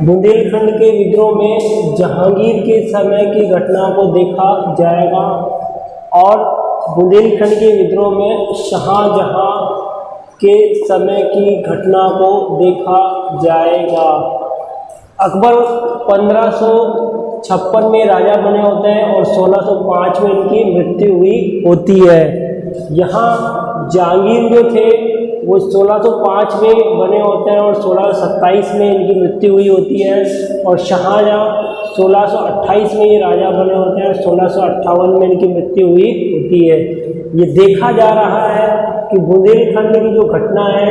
बुंदेलखंड के विद्रोह में जहांगीर के समय की घटना को देखा जाएगा और बुंदेलखंड के विद्रोह में शाहजहां के समय की घटना को देखा जाएगा। अकबर 1556 में राजा बने होते हैं और 1605 में इनकी मृत्यु हुई होती है। यहाँ जहांगीर जो थे वो 1605 में बने होते हैं और 1627 में इनकी मृत्यु हुई होती है और शाहजहां 1628 में ये राजा बने होते हैं और 1658 में इनकी मृत्यु हुई होती है। ये देखा जा रहा है कि बुंदेलखंड की जो घटना है,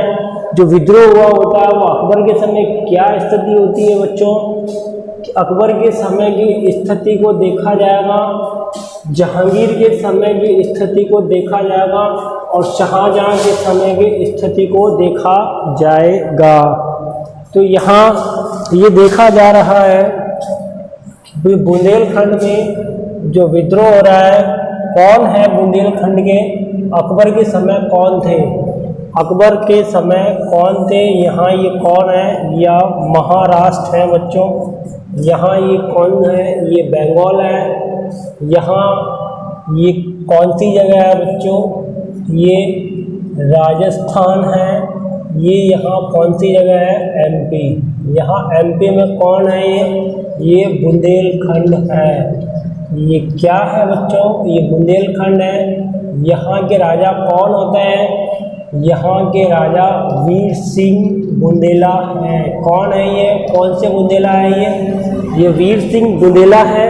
जो विद्रोह हुआ होता है, वो अकबर के समय क्या स्थिति होती है बच्चों। अकबर के समय की स्थिति को देखा जाएगा, जहांगीर के समय की स्थिति को देखा जाएगा और शाहजहां के समय की स्थिति को देखा जाएगा। तो यहाँ ये देखा जा रहा है कि बुंदेलखंड में जो विद्रोह हो रहा है, कौन है बुंदेलखंड के, अकबर के समय कौन थे, अकबर के समय कौन थे। यहाँ ये कौन है, यह महाराष्ट्र है बच्चों। यहाँ ये कौन है, ये बंगाल है। यहाँ ये कौन सी जगह है बच्चों, ये राजस्थान है। ये यहाँ कौन सी जगह है, एमपी। यहाँ एमपी में कौन है, ये बुंदेलखंड है। ये क्या है बच्चों, ये बुंदेलखंड है। यहाँ के राजा कौन होते हैं, यहाँ के राजा वीर सिंह बुंदेला हैं। कौन है ये, कौन से बुंदेला है ये वीर सिंह बुंदेला है।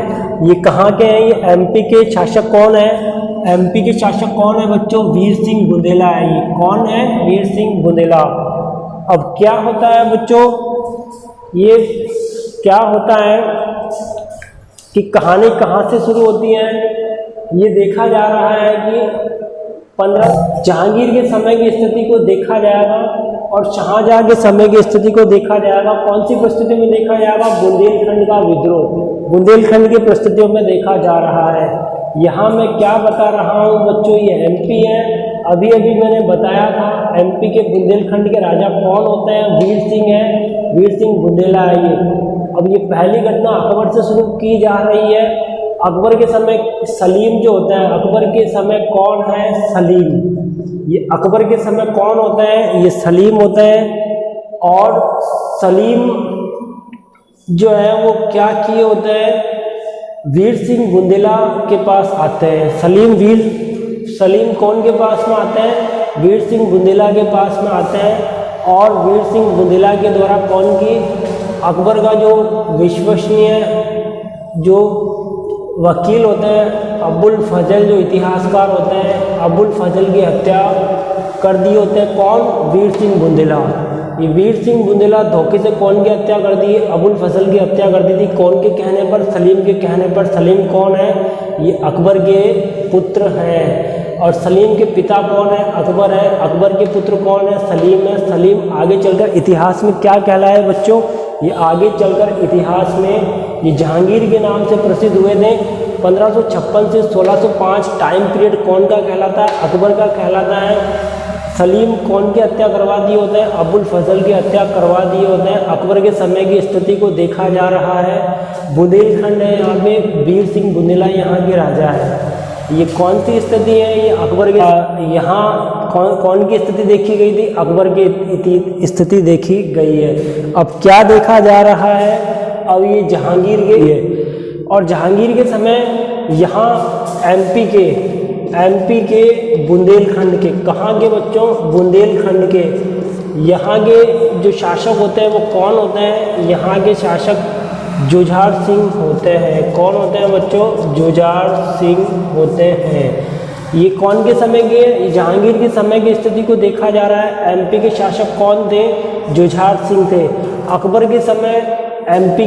ये कहाँ के हैं, ये एमपी के शासक कौन है, एमपी के शासक कौन है बच्चों, वीर सिंह बुंदेला है। ये कौन है, वीर सिंह बुंदेला। अब क्या होता है बच्चों, ये क्या होता है कि कहानी कहाँ से शुरू होती है, ये देखा जा रहा है कि जहांगीर के समय की स्थिति को देखा जाएगा और शाहजहां के समय की स्थिति को देखा जाएगा। कौन सी परिस्थितियों में देखा जाएगा, बुंदेलखंड का विद्रोह बुंदेलखंड की परिस्थितियों में देखा जा रहा है। यहाँ मैं क्या बता रहा हूँ बच्चों, ये एमपी है। अभी अभी मैंने बताया था एमपी के बुंदेलखंड के राजा कौन होते हैं, वीर सिंह है, वीर सिंह बुंदेला है ये। अब ये पहली घटना अकबर से शुरू की जा रही है। अकबर के समय सलीम जो होता है, अकबर के समय कौन है, सलीम। ये अकबर के समय कौन होता है, ये सलीम होता है। और सलीम जो है वो क्या किए होते हैं, वीर सिंह बुंदेला के पास आते हैं। सलीम कौन के पास में आते हैं, वीर सिंह बुंदेला के पास में आते हैं। और वीर सिंह बुंदेला के द्वारा कौन की, अकबर का जो विश्वसनीय जो वकील होते हैं अबुल फजल, जो इतिहासकार होते हैं, अबुल फजल की हत्या कर दी होते हैं। कौन, वीर सिंह बुंदेला। ये वीर सिंह बुंदेला धोखे से कौन की हत्या कर दी, अबुल फजल की हत्या कर दी थी। कौन के कहने पर, सलीम के कहने पर। सलीम कौन है, ये अकबर के पुत्र हैं। और सलीम के पिता कौन है, अकबर है। अकबर के पुत्र कौन है, सलीम है। सलीम आगे चलकर इतिहास में क्या कहलाए बच्चों, ये आगे चलकर इतिहास में ये जहांगीर के नाम से प्रसिद्ध हुए थे। 1556 से 1605 टाइम पीरियड कौन का कहलाता है, अकबर का कहलाता है। सलीम कौन की हत्या करवा दी होते हैं, अबुल फजल की हत्या करवा दिए होते हैं। अकबर के समय की स्थिति को देखा जा रहा है। बुंदेलखंड है, यहाँ पे वीर सिंह बुंदेला यहाँ के राजा है। ये कौन सी स्थिति है, ये अकबर के यहाँ कौन की स्थिति देखी गई थी, अकबर की स्थिति देखी गई है। अब क्या देखा जा रहा है, अब ये जहांगीर के लिए, और जहांगीर के समय यहाँ एमपी के बुंदेलखंड के, कहाँ के बच्चों, बुंदेलखंड के। यहाँ के जो शासक होते हैं वो कौन होते हैं, यहाँ के शासक जुझार सिंह होते हैं। कौन होते हैं बच्चों, जुझार सिंह होते हैं। ये कौन के समय के, जहांगीर के समय की स्थिति को देखा जा रहा है। एमपी के शासक कौन थे, जुझार सिंह थे। अकबर के समय एमपी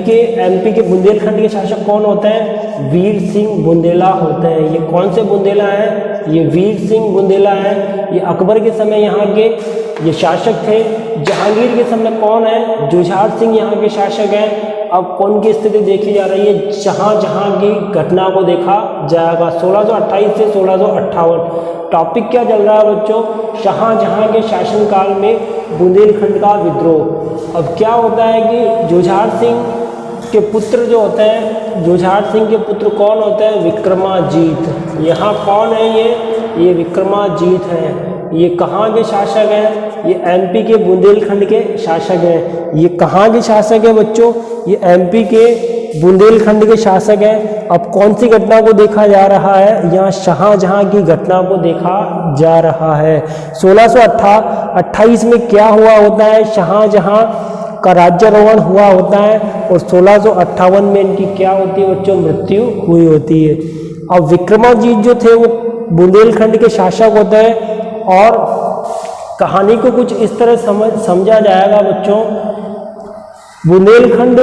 के बुंदेलखंड के शासक कौन होते हैं, वीर सिंह बुंदेला होते हैं। ये कौन से बुंदेला हैं, ये वीर सिंह बुंदेला है। ये अकबर के समय यहाँ के ये शासक थे। जहांगीर के समय कौन है, जुझार सिंह यहाँ के शासक हैं। अब कौन की स्थिति देखी जा रही है, शाहजहां की घटना को देखा जाएगा। 1628 से 1658 टॉपिक क्या चल रहा है बच्चों, शाहजहां के शासनकाल में बुंदेलखंड का विद्रोह। अब क्या होता है कि जुझार सिंह के पुत्र जो होते हैं, जुझार सिंह के पुत्र कौन होते हैं, विक्रमाजीत। यहाँ कौन है ये विक्रमाजीत हैं। ये कहाँ के शासक हैं, ये एमपी के बुंदेलखंड के शासक हैं। ये कहाँ के शासक हैं बच्चों, ये एमपी के बुंदेलखंड के शासक हैं। अब कौन सी घटना को देखा जा रहा है, यहाँ शाहजहां की घटना को देखा जा रहा है। 1628 में क्या हुआ होता है, शाहजहां का राज्यारोहण हुआ होता है और 1658 में इनकी क्या होती है बच्चों, मृत्यु हुई होती है। अब विक्रमाजीत जो थे वो बुंदेलखंड के शासक होते हैं और कहानी को कुछ इस तरह समझा जाएगा बच्चों। बुंदेलखंड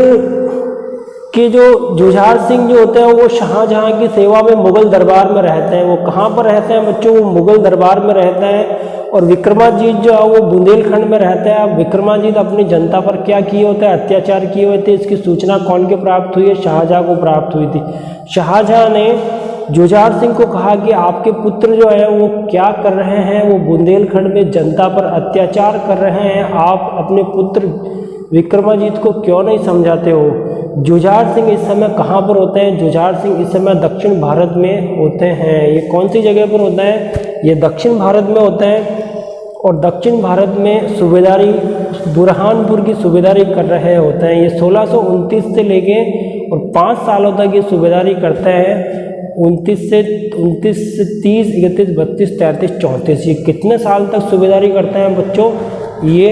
के जो जुझार सिंह जो होते हैं वो शाहजहां की सेवा में मुगल दरबार में रहते हैं। वो कहाँ पर रहते हैं बच्चों, वो मुगल दरबार में रहते हैं। और विक्रमाजीत जो है वो बुंदेलखंड में रहते हैं। अब विक्रमाजीत अपनी जनता पर क्या किए होते हैं, अत्याचार किए हुए थे। इसकी सूचना कौन के प्राप्त हुई है, शाहजहां को प्राप्त हुई थी। शाहजहां ने जुझार सिंह को कहा कि आपके पुत्र जो है वो क्या कर रहे हैं, वो बुंदेलखंड में जनता पर अत्याचार कर रहे हैं, आप अपने पुत्र विक्रमाजीत को क्यों नहीं समझाते हो। जुझार सिंह इस समय कहाँ पर होते हैं, जुझार सिंह इस समय दक्षिण भारत में होते हैं। ये कौन सी जगह पर होता है, ये दक्षिण भारत में होते हैं। और दक्षिण भारत में सूबेदारी बुरहानपुर की सूबेदारी कर रहे होते हैं। ये 1629 से लेके और 5 सालों तक ये सूबेदारी करते हैं। 29 से 30, 31, 32, 33, 34, ये कितने साल तक सूबेदारी करते हैं बच्चों, ये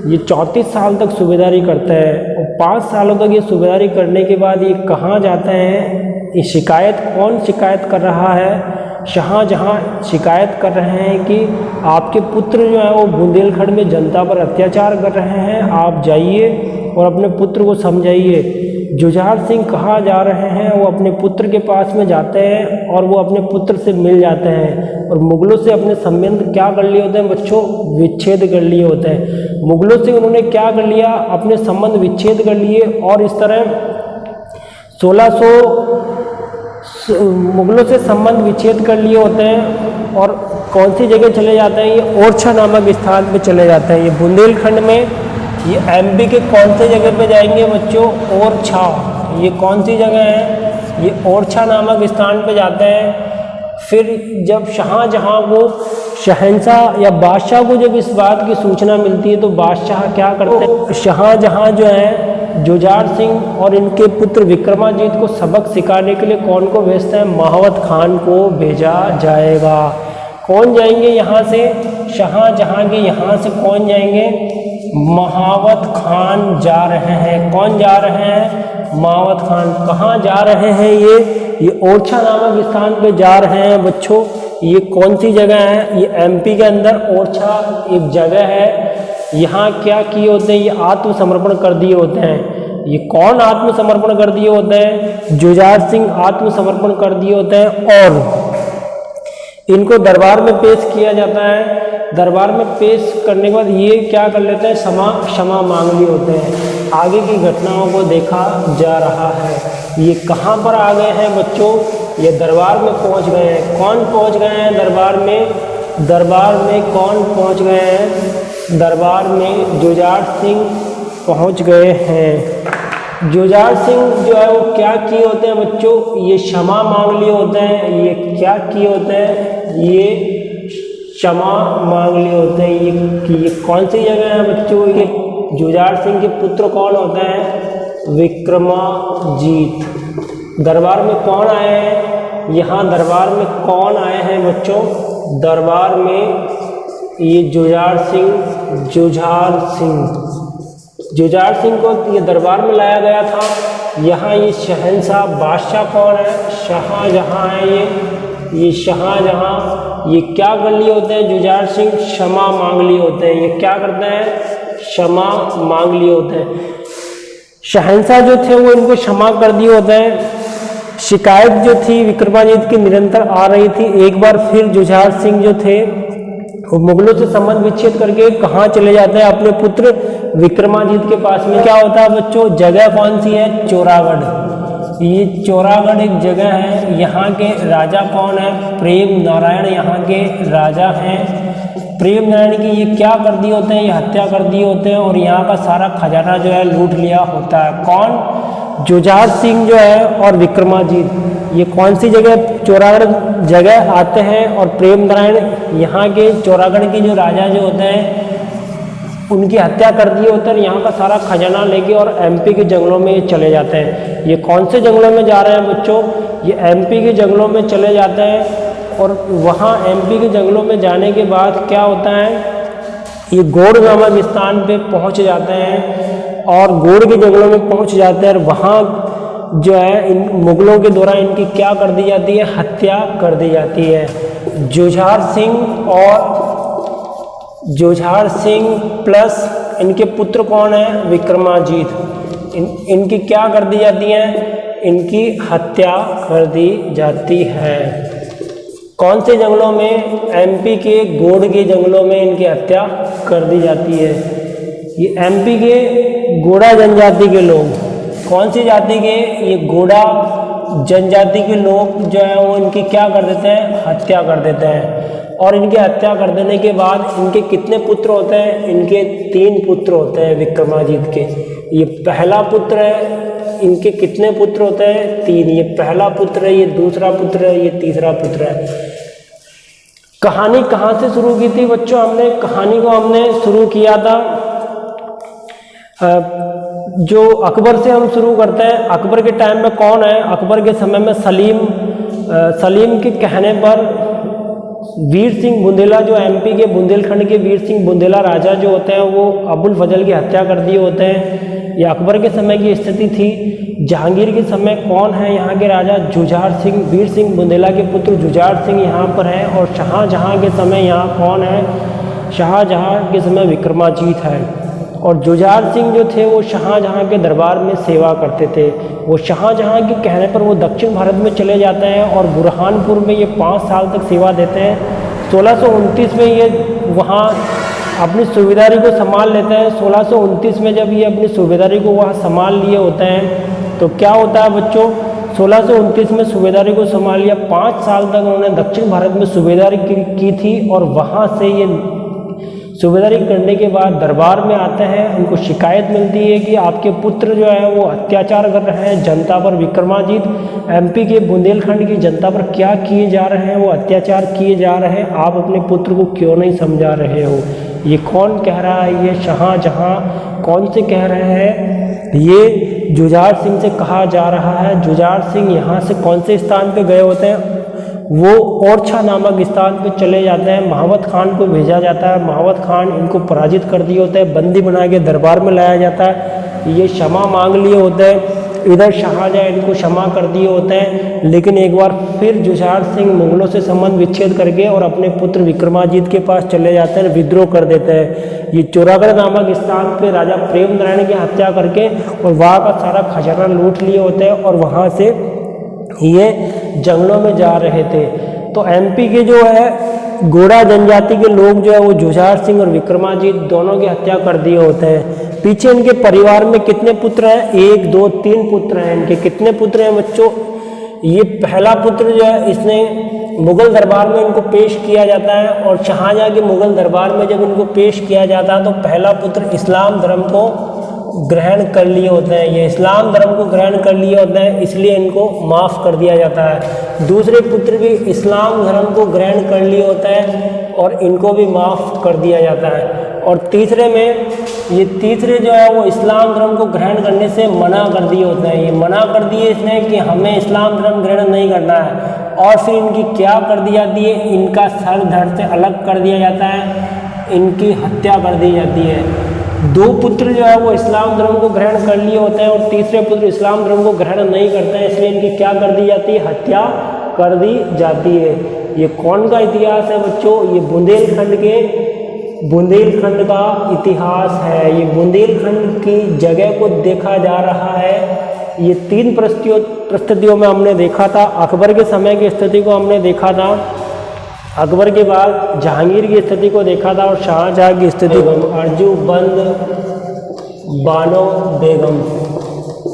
34 साल तक सूबेदारी करते हैं। और 5 सालों तक ये सूबेदारी करने के बाद ये कहाँ जाते हैं, ये शिकायत कौन शिकायत कर रहा है, शाहजहां शिकायत कर रहे हैं कि आपके पुत्र जो है वो बुंदेलखंड में जनता पर अत्याचार कर रहे हैं, आप जाइए और अपने पुत्र को समझाइए। जुझार सिंह कहाँ जा रहे हैं, वो अपने पुत्र के पास में जाते हैं और वो अपने पुत्र से मिल जाते हैं और मुगलों से अपने संबंध क्या कर लिए होते हैं बच्चों, विच्छेद कर लिए होते हैं। मुगलों से उन्होंने क्या कर लिया, अपने संबंध विच्छेद कर लिए और इस तरह 1600 मुगलों से संबंध विच्छेद कर लिए होते हैं और कौन सी जगह चले जाते हैं, ये ओरछा नामक स्थान पे चले जाते हैं। ये बुंदेलखंड में, ये एमपी के कौन से जगह पे जाएंगे बच्चों, ओरछा। ये कौन सी जगह है, ये ओरछा नामक स्थान पे जाते हैं। फिर जब शाहजहां को, शहंशाह या बादशाह को जब इस बात की सूचना मिलती है तो बादशाह क्या करते हैं, शाहजहां जो है जुझार सिंह और इनके पुत्र विक्रमाजीत को सबक सिखाने के लिए कौन को भेजते हैं, महावत खान को भेजा जाएगा। कौन जाएंगे यहाँ से, शाहजहां के यहाँ से कौन जाएंगे, महावत खान जा रहे हैं। कौन जा रहे हैं, महावत खान। कहाँ जा रहे हैं ये ओरछा नामक स्थान पे जा रहे हैं बच्चों। ये कौन सी जगह है, ये एमपी के अंदर ओरछा एक जगह है। यहाँ क्या किए होते हैं, ये आत्मसमर्पण कर दिए होते हैं। ये कौन आत्मसमर्पण कर दिए होते हैं, जुझार सिंह आत्मसमर्पण कर दिए होते हैं और इनको दरबार में पेश किया जाता है। दरबार में पेश करने के बाद ये क्या कर लेते हैं, क्षमा मांग लिए होते हैं। आगे की घटनाओं को देखा जा रहा है। ये कहाँ पर आ गए हैं बच्चों, ये दरबार में पहुँच गए हैं। कौन पहुँच गए हैं दरबार में, दरबार में कौन पहुँच गए हैं, दरबार में जुझार सिंह पहुँच गए हैं। जुझार सिंह जो है वो क्या किए होते हैं बच्चों, ये क्षमा मांग लिए होते हैं। ये क्या किए होते हैं, ये क्षमा मांग लिए होते हैं। ये कौन सी जगह है बच्चों, ये जुझार सिंह के पुत्र कौन होते हैं, विक्रमाजीत। दरबार में कौन आए हैं, यहाँ दरबार में कौन आए हैं बच्चों, दरबार में ये जुझार सिंह को ये दरबार में लाया गया था। यहाँ ये शहंशाह बादशाह कौन है, शाहजहां है। ये शाहजहां, ये क्या कर लिए होते हैं, जुझार सिंह क्षमा मांग लिए होते हैं। ये क्या करते हैं, क्षमा मांग लिए होते हैं। शहंशाह जो थे वो इनको क्षमा कर दिए होते हैं। शिकायत जो थी विक्रमाजीत की निरंतर आ रही थी। एक बार फिर जुझार सिंह जो थे वो मुगलों से संबंध विच्छेद करके कहाँ चले जाते हैं, अपने पुत्र विक्रमाजीत के पास में। क्या होता है बच्चों, जगह कौन सी है, चोरागढ़। ये चौरागढ़ एक जगह है, यहाँ के राजा कौन है? प्रेम नारायण यहाँ के राजा हैं। प्रेम नारायण की ये क्या कर दिए होते हैं? ये हत्या कर दिए होते हैं और यहाँ का सारा खजाना जो है लूट लिया होता है। कौन? जुझार सिंह जो है और विक्रमाजीत। ये कौन सी जगह? चौरागढ़ जगह आते हैं और प्रेम नारायण यहाँ के चौरागढ़ के जो राजा जो होते हैं उनकी हत्या कर दी होते हैं। यहाँ का सारा खजाना लेके और एमपी के जंगलों में चले जाते हैं। ये कौन से जंगलों में जा रहे हैं बच्चों? ये एमपी के जंगलों में चले जाते हैं और वहाँ एमपी के जंगलों में जाने के बाद क्या होता है, ये गौड़ नामक स्थान पे पहुँच जाते हैं और गौड़ के जंगलों में पहुँच जाते हैं और वहाँ जो है इन मुगलों के द्वारा इनकी क्या कर दी जाती है? हत्या कर दी जाती है। जुझार सिंह प्लस इनके पुत्र कौन है? विक्रमाजीत। इनकी क्या कर दी जाती है? इनकी हत्या कर दी जाती है। कौन से जंगलों में? एमपी के गौड़ के जंगलों में इनकी हत्या कर दी जाती है। ये एमपी के गोड़ा जनजाति के लोग, कौन सी जाति के? ये गोड़ा जनजाति के लोग जो है वो इनकी क्या कर देते हैं? हत्या कर देते हैं। और इनकी हत्या कर देने के बाद इनके कितने पुत्र होते हैं? इनके 3 पुत्र होते हैं विक्रमाजीत के। ये पहला पुत्र है। इनके कितने पुत्र होते हैं? 3। ये पहला पुत्र है, ये दूसरा पुत्र है, ये तीसरा पुत्र है। कहानी कहाँ से शुरू की थी बच्चों? हमने कहानी को हमने शुरू किया था जो अकबर से हम शुरू करते हैं। अकबर के टाइम में कौन है? अकबर के समय में सलीम के कहने पर वीर सिंह बुंदेला, जो एमपी के बुंदेलखंड के वीर सिंह बुंदेला राजा जो होते हैं वो अबुल फजल की हत्या कर दिए होते हैं। ये अकबर के समय की स्थिति थी। जहांगीर के समय कौन है यहाँ के राजा? जुझार सिंह। वीर सिंह बुंदेला के पुत्र जुझार सिंह यहाँ पर हैं। और शाहजहाँ के समय यहाँ कौन है? शाहजहाँ के समय विक्रमाजीत है। और जुझार सिंह जो थे वो शाहजहाँ के दरबार में सेवा करते थे। वो शाहजहाँ के कहने पर वो दक्षिण भारत में चले जाते हैं और बुरहानपुर में ये 5 साल तक सेवा देते हैं। 1629 में ये वहाँ अपनी सूबेदारी को संभाल लेते हैं। 1629 में जब ये अपनी सूबेदारी को वहाँ संभाल लिए होते हैं तो क्या होता है बच्चों? 1629 में सूबेदारी को संभाल लिया। 5 साल तक उन्होंने दक्षिण भारत में सूबेदारी की थी और वहाँ से ये सूबेदारी करने के बाद दरबार में आते हैं। उनको शिकायत मिलती है कि आपके पुत्र जो है वो अत्याचार कर रहे हैं जनता पर। विक्रमाजीत, एमपी के बुंदेलखंड की जनता पर क्या किए जा रहे हैं? वो अत्याचार किए जा रहे हैं। आप अपने पुत्र को क्यों नहीं समझा रहे हो? ये कौन कह रहा है? ये शाहजहाँ। कौन से कह रहे हैं? ये जुझार सिंह से कहा जा रहा है। जुझार सिंह यहाँ से कौन से स्थान पे गए होते हैं? वो ओरछा नामक स्थान पे चले जाते हैं। महावत खान को भेजा जाता है। महावत खान इनको पराजित कर दिए होते हैं। बंदी बना के दरबार में लाया जाता है। ये क्षमा मांग लिए होते हैं। इधर शाहजहाँ इनको क्षमा कर दिए होते हैं। लेकिन एक बार फिर जुझार सिंह मुगलों से संबंध विच्छेद करके और अपने पुत्र विक्रमाजीत के पास चले जाते हैं, विद्रोह कर देते हैं। ये चौरागढ़ नामक स्थान पे राजा प्रेम नारायण की हत्या करके और वहाँ का सारा खजाना लूट लिए होते हैं और वहाँ से ये जंगलों में जा रहे थे। तो एमपी के जो है गोड़ा जनजाति के लोग जो है वो जुझार सिंह और विक्रमाजीत दोनों की हत्या कर दिए होते हैं। पीछे इनके परिवार में कितने पुत्र हैं? 1, 2, 3 पुत्र हैं इनके। कितने पुत्र हैं बच्चों? ये पहला पुत्र जो है इसने मुगल दरबार में इनको पेश किया जाता है और शाहजहाँ के मुगल दरबार में जब इनको पेश किया जाता है तो पहला पुत्र इस्लाम धर्म को ग्रहण कर लिए होते हैं। ये इस्लाम धर्म को ग्रहण कर लिए होते हैं, इसलिए इनको माफ़ कर दिया जाता है। दूसरे पुत्र भी इस्लाम धर्म को ग्रहण कर लिए होते हैं और इनको भी माफ़ कर दिया जाता है। और तीसरे में ये तीसरे जो है वो इस्लाम धर्म को ग्रहण करने से मना कर दिए होते हैं। ये मना कर दिए इसने कि हमें इस्लाम धर्म ग्रहण नहीं करना है। और फिर इनकी क्या कर दी जाती है? इनका सर धड़ से अलग कर दिया जाता है, इनकी हत्या कर दी जाती है। 2 पुत्र जो है वो इस्लाम धर्म को ग्रहण कर लिए होते हैं और तीसरे पुत्र इस्लाम धर्म को ग्रहण नहीं करते हैं, इसलिए इनकी क्या कर दी जाती है? हत्या कर दी जाती है। ये कौन का इतिहास है बच्चों? ये बुंदेलखंड का इतिहास है। ये बुंदेलखंड की जगह को देखा जा रहा है। ये 3 परिस्थितियों में हमने देखा था। अकबर के समय की स्थिति को हमने देखा था, अकबर के बाद जहांगीर की स्थिति को देखा था और शाहजहाँ की स्थिति को। अर्जू बंद बानो बेगम।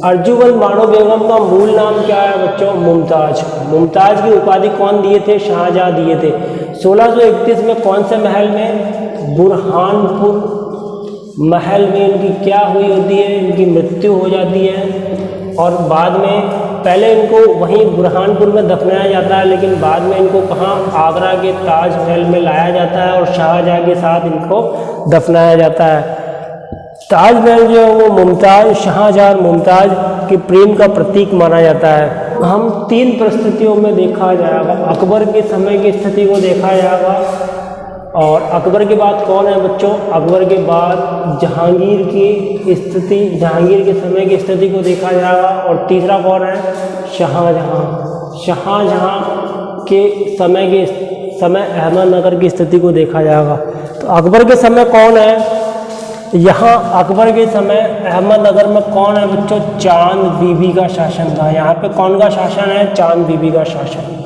अर्जुमंद बानो बेगम का मूल नाम क्या है बच्चों? मुमताज। मुमताज की उपाधि कौन दिए थे? शाहजहां दिए थे। 1631 में कौन से महल में? बुरहानपुर महल में इनकी क्या हुई होती है? इनकी मृत्यु हो जाती है। और बाद में पहले इनको वहीं बुरहानपुर में दफनाया जाता है, लेकिन बाद में इनको कहाँ? आगरा के ताजमहल में लाया जाता है और शाहजहां के साथ इनको दफनाया जाता है। ताजमहल जो है वो मुमताज, शाहजहां और मुमताज के प्रेम का प्रतीक माना जाता है। हम 3 परिस्थितियों में देखा जाएगा। अकबर के समय की स्थिति को देखा जाएगा, और अकबर के बाद कौन है बच्चों? अकबर के बाद जहांगीर की स्थिति, जहांगीर के समय की स्थिति को देखा जाएगा। और तीसरा कौन है? शाहजहां। शाहजहां के समय अहमदनगर की स्थिति को देखा जाएगा। तो अकबर के समय कौन है? यहाँ अकबर के समय अहमदनगर में कौन है बच्चों? चांद बीबी का शासन था। यहाँ पे कौन का शासन है? चांद बीबी का शासन।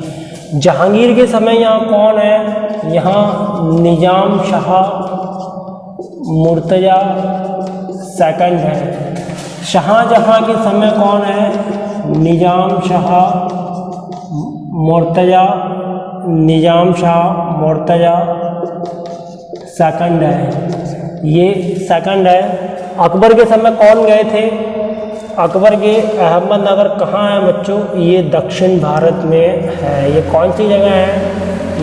जहांगीर के समय यहाँ कौन है? यहाँ निजाम शाह मुर्तजा सेकंड है। शाहजहां के समय कौन है? निजाम शाह मुर्तजा सेकंड है। ये सेकंड है। अकबर के समय कौन गए थे? अकबर के अहमदनगर कहाँ है बच्चों? ये दक्षिण भारत में है। ये कौन सी जगह है?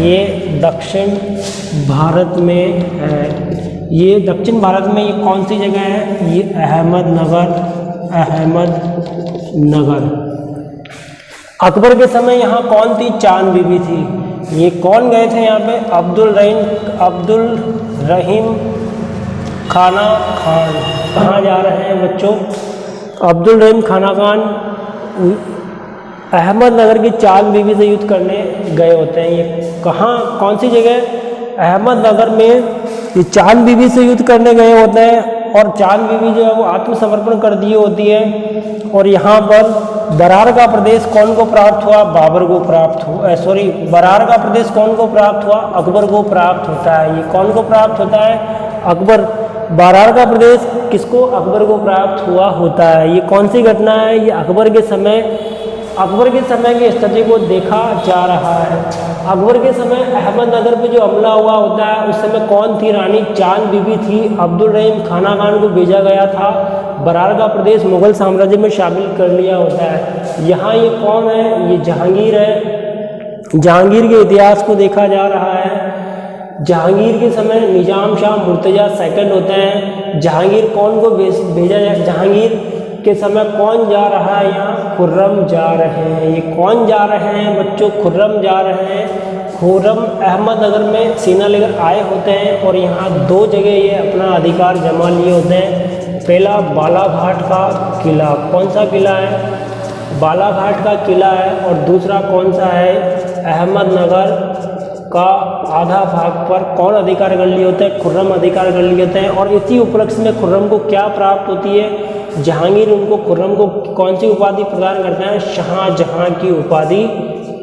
ये दक्षिण भारत में है। ये दक्षिण भारत में ये कौन सी जगह है? ये अहमदनगर। अकबर के समय यहाँ कौन थी? चांद बीबी थी। ये कौन गए थे यहाँ पे? अब्दुल रहीम खाना खान। कहाँ जा रहे हैं बच्चों? अब्दुल रहीम खाना खान अहमदनगर की चांद बीबी से युद्ध करने गए होते हैं। ये कहाँ, कौन सी जगह? अहमदनगर में ये चांद बीबी से युद्ध करने गए होते हैं। और चांद बीबी जो है वो आत्मसमर्पण कर दी होती है। और यहाँ पर बरार का प्रदेश कौन को प्राप्त हुआ? बाबर को प्राप्त हुआ। बरार का प्रदेश कौन को प्राप्त हुआ? अकबर को प्राप्त होता है। ये कौन को प्राप्त होता है? अकबर। बरार का प्रदेश किसको? अकबर को प्राप्त हुआ होता है। ये कौन सी घटना है? ये अकबर के समय की स्थिति को देखा जा रहा है। अकबर के समय अहमदनगर पे जो हमला हुआ होता है, उस समय कौन थी? रानी चांद बीबी थी। अब्दुल रहीम खाना खान को भेजा गया था। बरार का प्रदेश मुगल साम्राज्य में शामिल कर लिया होता है। यहाँ ये कौन है? ये जहांगीर है। जहांगीर के इतिहास को देखा जा रहा है। जहांगीर के समय निजाम शाह मुर्तजा सेकंड होते हैं। जहांगीर कौन को भेजा जाए? जहांगीर के समय कौन जा रहा है? यहाँ खुर्रम जा रहे हैं। ये कौन जा रहे हैं बच्चों? खुर्रम जा रहे हैं। खुर्रम अहमदनगर में सेना लेकर आए होते हैं और यहाँ 2 जगह ये अपना अधिकार जमा लिए होते हैं। पहला बालाघाट का किला। कौन सा किला है? बालाघाट का किला है। और दूसरा कौन सा है? अहमदनगर का आधा भाग पर कौन अधिकार कर लिए होते हैं? खुर्रम अधिकार कर लिए होते हैं। और इसी उपलक्ष्य में खुर्रम को क्या प्राप्त होती है? जहांगीर उनको, खुर्रम को कौन सी उपाधि प्रदान करते हैं? शाहजहां की उपाधि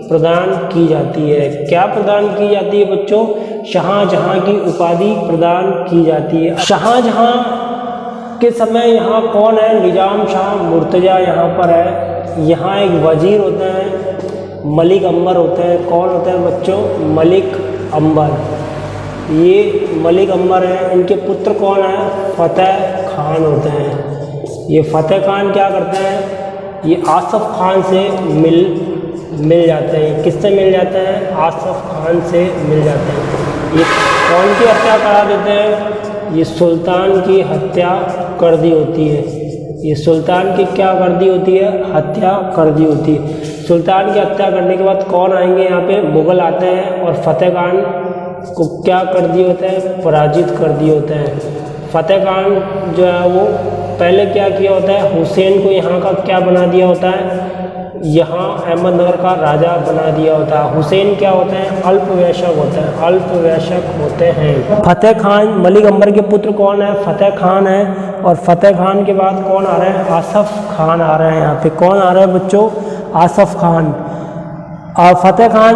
प्रदान की जाती है। क्या प्रदान की जाती है बच्चों? शाहजहां की उपाधि प्रदान की जाती है। शाहजहां के समय यहाँ कौन है? निजाम शाह मुर्तजा यहाँ पर है। यहाँ एक वजीर होते हैं, मलिक अंबर होते हैं। कौन होते हैं बच्चों? मलिक अंबर। ये मलिक अंबर हैं। इनके पुत्र कौन है? फतेह खान होते हैं। ये फतेह खान क्या करते हैं? ये आसफ खान से मिल जाते हैं। किससे मिल जाते हैं? आसफ खान से मिल जाते हैं। ये कौन की हत्या करा देते हैं? ये सुल्तान की हत्या कर दी होती है। ये सुल्तान की क्या कर दी होती है? हत्या कर दी होती है। सुल्तान की हत्या करने के बाद कौन आएंगे? यहाँ पे मुगल आते हैं और फतेह खान को क्या कर दिए होते हैं? पराजित कर दिए होते हैं। फतेह खान जो है वो पहले क्या किया होता है? हुसैन को यहाँ का क्या बना दिया होता है? यहाँ अहमदनगर का राजा बना दिया होता है। हुसैन क्या होते हैं? अल्पवयस्क होते हैं। फतेह खान, मलिक अंबर के पुत्र कौन है? फतेह खान है। और फतेह खान के बाद कौन आ रहे हैं? आसफ खान आ रहे हैं। यहाँ पे कौन आ रहे हैं बच्चों? आसफ खान। और फतेह खान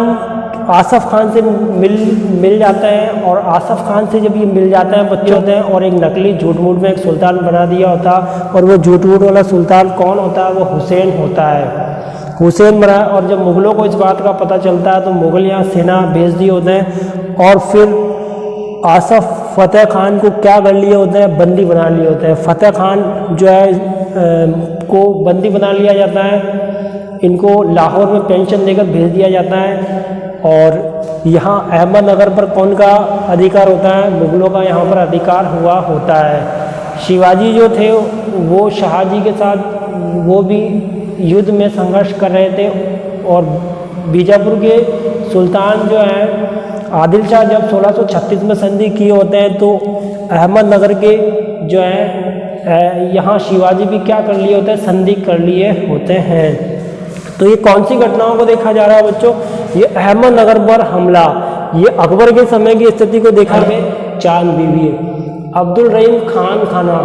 आसफ खान से मिल जाता है, और आसफ खान से जब ये मिल जाता है बच्चे होते हैं, और एक नकली झूठ मूठ में एक सुल्तान बना दिया होता, और वो झूठ मूठ वाला सुल्तान कौन होता है, वो हुसैन होता है। हुसैन बना, और जब मुग़लों को इस बात का पता चलता है तो मुग़ल यहाँ सेना भेज दिए होते हैं, और फिर आसफ फ़तेह खान को क्या कर लिए होते हैं, बंदी बना लिए होते हैं। फ़तेह खान जो है को बंदी बना लिया जाता है, इनको लाहौर में पेंशन देकर भेज दिया जाता है, और यहाँ अहमदनगर पर कौन का अधिकार होता है, मुग़लों का यहाँ पर अधिकार हुआ होता है। शिवाजी जो थे वो शाहजी के साथ वो भी युद्ध में संघर्ष कर रहे थे, और बीजापुर के सुल्तान जो हैं आदिल शाह जब 1636 में संधि किए होते हैं, तो अहमदनगर के जो है यहाँ शिवाजी भी क्या कर लिए होते हैं, संधि कर लिए होते हैं। तो ये कौन सी घटनाओं को देखा जा रहा है बच्चों, ये अहमदनगर पर हमला, ये अकबर के समय की स्थिति को देखा में चांद बीबी है। अब्दुल रहीम खान खाना,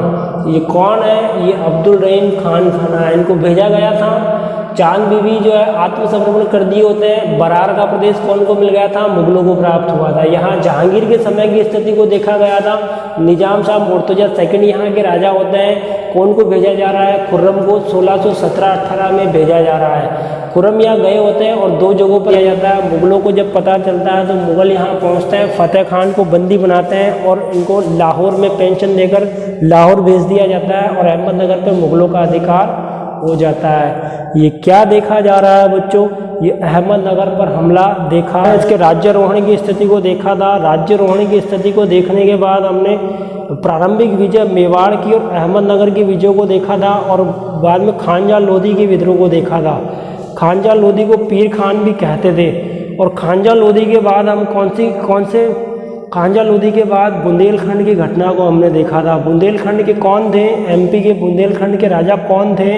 ये कौन है, ये अब्दुल रहीम खान खाना है, इनको भेजा गया था। चांद बीबी जो है आत्मसमर्पण कर दिए होते हैं। बरार का प्रदेश कौन को मिल गया था, मुग़लों को प्राप्त हुआ था। यहाँ जहांगीर के समय की स्थिति को देखा गया था। निजाम शाह मुर्तज़ा सेकंड यहाँ के राजा होते हैं, कौन को भेजा जा रहा है, खुर्रम को 1617-18 में भेजा जा रहा है। खुर्रम यहाँ गए होते हैं और दो जगहों पर किया जाता है। मुग़लों को जब पता चलता है तो मुग़ल यहाँ पहुँचते हैं, फ़तेह खान को बंदी बनाते हैं और इनको लाहौर में पेंशन देकर लाहौर भेज दिया जाता है, और अहमदनगर पर मुग़लों का अधिकार हो जाता है। ये क्या देखा जा रहा है बच्चों, ये अहमदनगर पर हमला देखा है। इसके राज्यारोहण की स्थिति को देखा था। राज्यारोहण की स्थिति को देखने के बाद हमने प्रारंभिक विजय मेवाड़ की और अहमदनगर की विजय को देखा था, और बाद में खानजा लोधी के विद्रोह को देखा था। खानजा लोधी को पीर खान भी कहते थे। और खानजा लोधी के बाद हम खानजा लोधी के बाद बुंदेलखंड की घटना को हमने देखा था। बुंदेलखंड के कौन थे, एमपी के बुंदेलखंड के राजा कौन थे।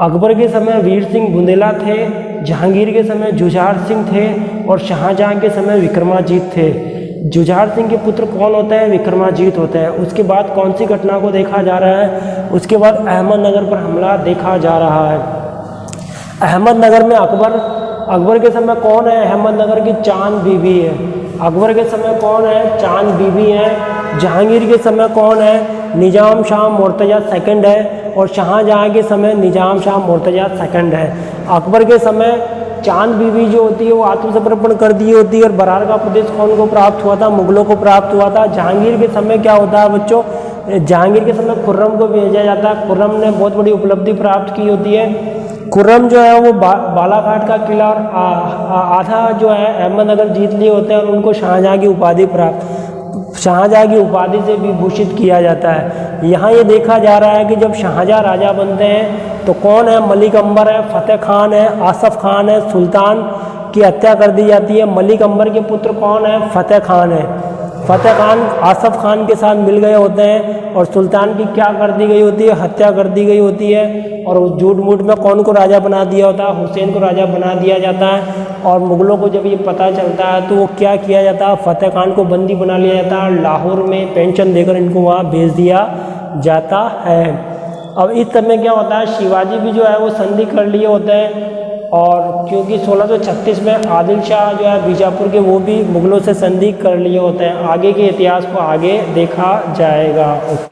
अकबर के समय वीर सिंह बुंदेला थे, जहांगीर के समय जुझार सिंह थे, और शाहजहां के समय विक्रमाजीत थे। जुझार सिंह के पुत्र कौन होते हैं, विक्रमाजीत होते हैं। उसके बाद कौन सी घटना को देखा जा रहा है, उसके बाद अहमदनगर पर हमला देखा जा रहा है। अहमदनगर में अकबर के समय कौन है, अहमदनगर की चांद बीबी है। अकबर के समय कौन है, चांद बीबी है। जहांगीर के समय कौन है, निजाम शाह मुर्तज़ा सेकंड है, और शाहजहां के समय निजाम शाह मुर्तज़ा सेकंड है। अकबर के समय चांद बीबी जो होती है वो आत्मसमर्पण कर दी होती है, और बरार का प्रदेश कौन को प्राप्त हुआ था, मुग़लों को प्राप्त हुआ था। जहांगीर के समय क्या होता है बच्चों, जहांगीर के समय खुर्रम को भेजा जाता है। खुर्रम ने बहुत बड़ी उपलब्धि प्राप्त की होती है। खुर्रम जो है वो बालाघाट का किला और आधा जो है अहमदनगर जीत लिए होते हैं, और उनको शाहजहां की उपाधि से भी भूषित किया जाता है। यहाँ ये देखा जा रहा है कि जब शाहजहां राजा बनते हैं तो कौन है, मलिक अंबर है, फ़तेह खान है, आसफ खान है, सुल्तान की हत्या कर दी जाती है। मलिक अंबर के पुत्र कौन है, फ़तेह खान है। फ़तेह खान आसफ खान के साथ मिल गए होते हैं, और सुल्तान की क्या कर दी गई होती है, हत्या कर दी गई होती है। और उस झूठ मूठ में कौन को राजा बना दिया होता है, हुसैन को राजा बना दिया जाता है। और मुग़लों को जब ये पता चलता है तो वो क्या किया जाता है, फ़तेह खान को बंदी बना लिया जाता है, लाहौर में पेंशन देकर इनको वहाँ भेज दिया जाता है। अब इस समय क्या होता है, शिवाजी भी जो है वो संधि कर लिए होते हैं, और क्योंकि 1636 में आदिल शाह जो है बीजापुर के, वो भी मुग़लों से संधि कर लिए होते हैं। आगे के इतिहास को आगे देखा जाएगा।